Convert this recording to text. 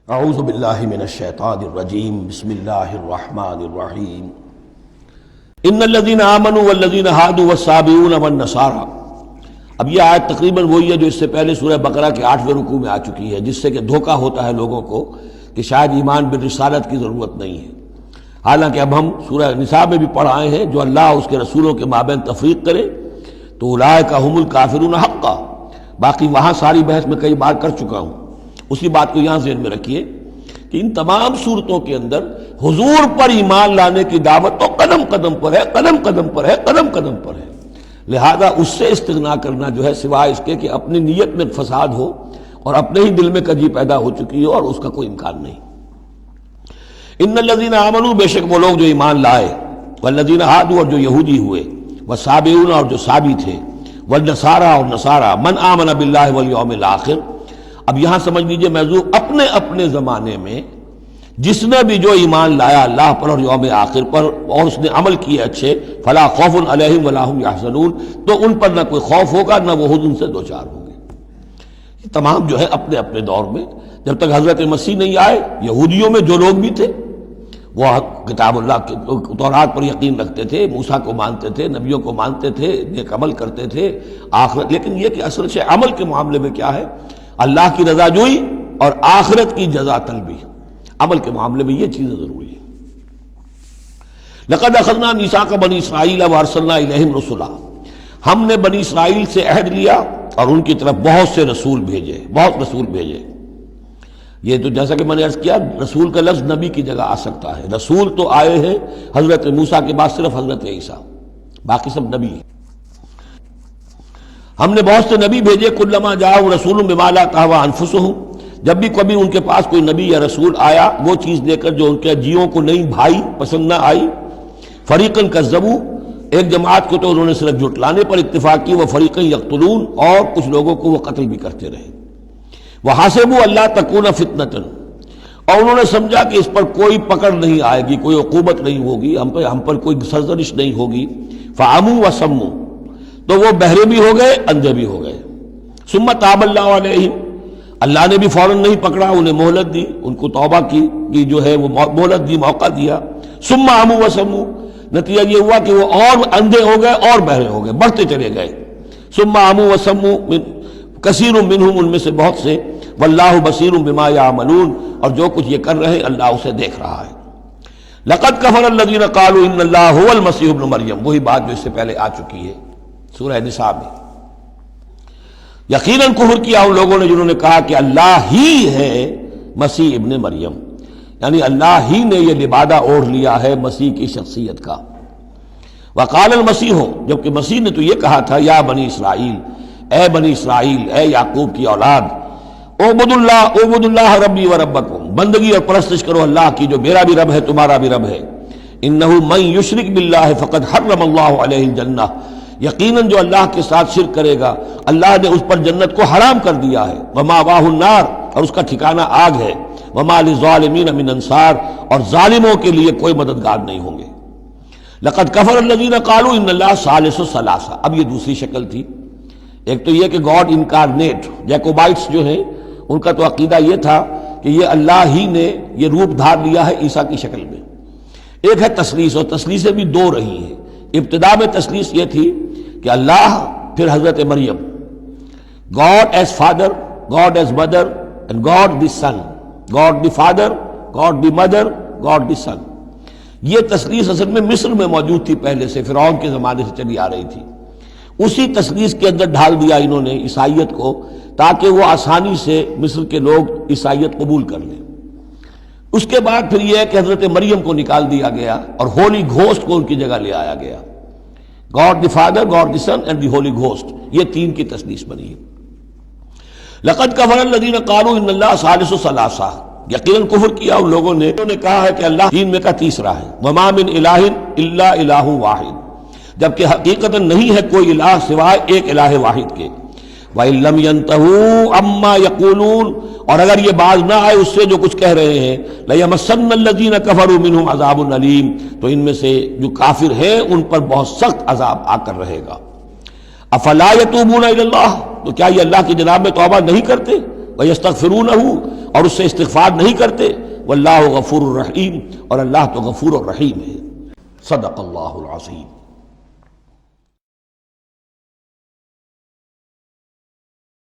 اعوذ باللہ من الشیطان الرجیم بسم اللہ الرحمن الرحیم ان الذین آمنوا والذین ہادوا والصابئون والنصارى۔ اب یہ آیت تقریباً وہی ہے جو اس سے پہلے سورہ بقرہ کے 8ویں رکوع میں آ چکی ہے، جس سے کہ دھوکہ ہوتا ہے لوگوں کو کہ شاید ایمان بالرسالت کی ضرورت نہیں ہے۔ حالانکہ اب ہم سورہ نساء میں بھی پڑھ آئے ہیں جو اللہ اس کے رسولوں کے مابین تفریق کرے تو اولئک هم الکافرون حقا۔ باقی وہاں ساری بحث میں کئی بار کر چکا ہوں، اسی بات کو یہاں ذہن میں رکھیے کہ ان تمام صورتوں کے اندر حضور پر ایمان لانے کی دعوت تو قدم قدم پر ہے، قدم قدم پر ہے، قدم قدم پر ہے۔ لہذا اس سے استغنا کرنا جو ہے سوائے اس کے کہ اپنی نیت میں فساد ہو اور اپنے ہی دل میں کجی پیدا ہو چکی ہو، اور اس کا کوئی امکان نہیں۔ ان الذین آمنوا، بے شک وہ لوگ جو ایمان لائے، والذین ہادوا، اور جو یہودی ہوئے، والصابئون، اور جو صابی تھے، والنصارى، اور نصارى، من آمن باللہ والیوم الآخر۔ اب یہاں سمجھ لیجئے موضوع اپنے اپنے زمانے میں جس نے بھی جو ایمان لایا اللہ پر اور یوم آخر پر اور اس نے عمل کیے اچھے، فلا خوف علیہم ولا هم یحزنون، تو ان پر نہ کوئی خوف ہوگا نہ وہ حزن سے دوچار ہوں گے۔ یہ تمام جو ہے اپنے اپنے دور میں، جب تک حضرت مسیح نہیں آئے، یہودیوں میں جو لوگ بھی تھے وہ کتاب اللہ کے تورات پر یقین رکھتے تھے، موسیٰ کو مانتے تھے، نبیوں کو مانتے تھے، نیک عمل کرتے تھے آخرت، لیکن یہ کہ اصل سے عمل کے معاملے میں کیا ہے، اللہ کی رضا جوئی اور آخرت کی جزا طلبی۔ عمل کے معاملے میں یہ چیزیں ضروری ہیں۔ لقد اخذنا میثاق بنی اسرائیل وارسلنا الیہم رسلا، ہم نے بنی اسرائیل سے عہد لیا اور ان کی طرف بہت سے رسول بھیجے، بہت رسول بھیجے۔ یہ تو جیسا کہ میں نے عرض کیا، رسول کا لفظ نبی کی جگہ آ سکتا ہے۔ رسول تو آئے ہیں حضرت موسیٰ کے بعد صرف حضرت عیسیٰ، باقی سب نبی ہیں۔ ہم نے بہت سے نبی بھیجے، کلما جاءہم رسول بما لا تہوی انفسہم، جب بھی کبھی ان کے پاس کوئی نبی یا رسول آیا وہ چیز دے کر جو ان کے جیوں کو نہیں بھائی، پسند نہ آئی، فریقاً کذبوا، ایک جماعت کو تو انہوں نے صرف جھٹلانے پر اکتفا کی، وہ فریقاً یقتلون، اور کچھ لوگوں کو وہ قتل بھی کرتے رہے۔ وحسبوا اللہ تکون فتنۃ، اور انہوں نے سمجھا کہ اس پر کوئی پکڑ نہیں آئے گی، کوئی عقوبت نہیں ہوگی، ہم پر کوئی سرزنش نہیں ہوگی۔ فعموا وصموا، تو وہ بہرے بھی ہو گئے، اندھے بھی ہو گئے۔ ثم تاب اللہ علیہم، اللہ نے بھی فوراً نہیں پکڑا، انہیں مہلت دی، ان کو توبہ کی جو ہے وہ مہلت دی، موقع دیا۔ ثم عموا وصموا، نتیجہ یہ ہوا کہ وہ اور اندھے ہو گئے اور بہرے ہو گئے، بڑھتے چلے گئے۔ ثم عموا وصموا کثیر منہم، ان میں سے بہت سے، واللہ بصیر بما یعملون، اور جو کچھ یہ کر رہے ہیں اللہ اسے دیکھ رہا ہے۔ لقد کفر الذین قالوا ان اللہ هو المسیح ابن مریم، وہی بات جو اس سے پہلے آ چکی ہے سورہ نساء میں۔ یقیناً کفر کیا ان لوگوں نے جنہوں نے کہا کہ اللہ ہی ہے مسیح ابن مریم، یعنی اللہ ہی نے یہ لبادہ اوڑھ لیا ہے مسیح کی شخصیت کا۔ وقال المسیح، جبکہ مسیح نے تو یہ کہا تھا، یا بنی اسرائیل، اے بنی اسرائیل، اے یعقوب کی اولاد، اعبدوا اللہ ربی و ربکم، بندگی اور پرستش کرو اللہ کی جو میرا بھی رب ہے تمہارا بھی رب ہے۔ انہ من یشرک باللہ فقد حرم اللہ علیہ الجنہ، یقیناً جو اللہ کے ساتھ شرک کرے گا اللہ نے اس پر جنت کو حرام کر دیا ہے۔ ومأواہ النار، اور اس کا ٹھکانہ آگ ہے۔ وما للظالمین من انصار، اور ظالموں کے لیے کوئی مددگار نہیں ہوں گے۔ لقد کفر الذین قالوا ان اللہ ثالث ثلاثہ، اب یہ دوسری شکل تھی۔ ایک تو یہ کہ گاڈ انکارنیٹ، جیکوبائٹس جو ہیں ان کا تو عقیدہ یہ تھا کہ یہ اللہ ہی نے یہ روپ دھار لیا ہے عیسیٰ کی شکل میں۔ ایک ہے تثلیث، اور تثلیثیں بھی دو رہی ہیں۔ ابتدا میں تثلیث یہ تھی کہ اللہ، پھر حضرت مریم، God as father, God as mother, and God the son, God the father, God the mother, God the son. یہ تثلیث اصل میں مصر میں موجود تھی پہلے سے، فرعون کے زمانے سے چلی آ رہی تھی۔ اسی تثلیث کے اندر ڈھال دیا انہوں نے عیسائیت کو، تاکہ وہ آسانی سے مصر کے لوگ عیسائیت قبول کر لیں۔ اس کے بعد پھر یہ ہے کہ حضرت مریم کو نکال دیا گیا اور ہولی گھوسٹ کو ان کی جگہ لے آیا گیا۔ God the father, God the Son and the Holy Ghost, یہ تین کی تثلیث بنی ہے۔ لقد کفر الذین قالوا ان اللہ ثالث ثلاثہ، یقیناً کفر کیا ان لوگوں نے انہوں نے کہا ہے کہ اللہ تین میں کا تیسرا ہے۔ وما من الہ الا الہ واحد، جبکہ حقیقتاً نہیں ہے کوئی الہ سوائے ایک الہ واحد کے۔ وَإِن لَّمْ يَنْتَهُوا عَمَّا يَقُولُونَ، اور اگر یہ باز نہ آئے اس سے جو کچھ کہہ رہے ہیں، لَيَمَسَّنَّ الَّذِينَ كَفَرُوا مِنْهُمْ عَذَابٌ أَلِيمٌ، تو ان میں سے جو کافر ہیں ان پر بہت سخت عذاب آ کر رہے گا۔ أَفَلَا يَتُوبُونَ إِلَى اللَّهِ، تو کیا یہ اللہ کی جناب میں توبہ نہیں کرتے؟ وَيَسْتَغْفِرُونَهُ اور اس سے استغفار نہیں کرتے، واللہ غفور الرحیم اور اللہ تو غفور الرحیم ہے۔ صدق اللہ العظیم۔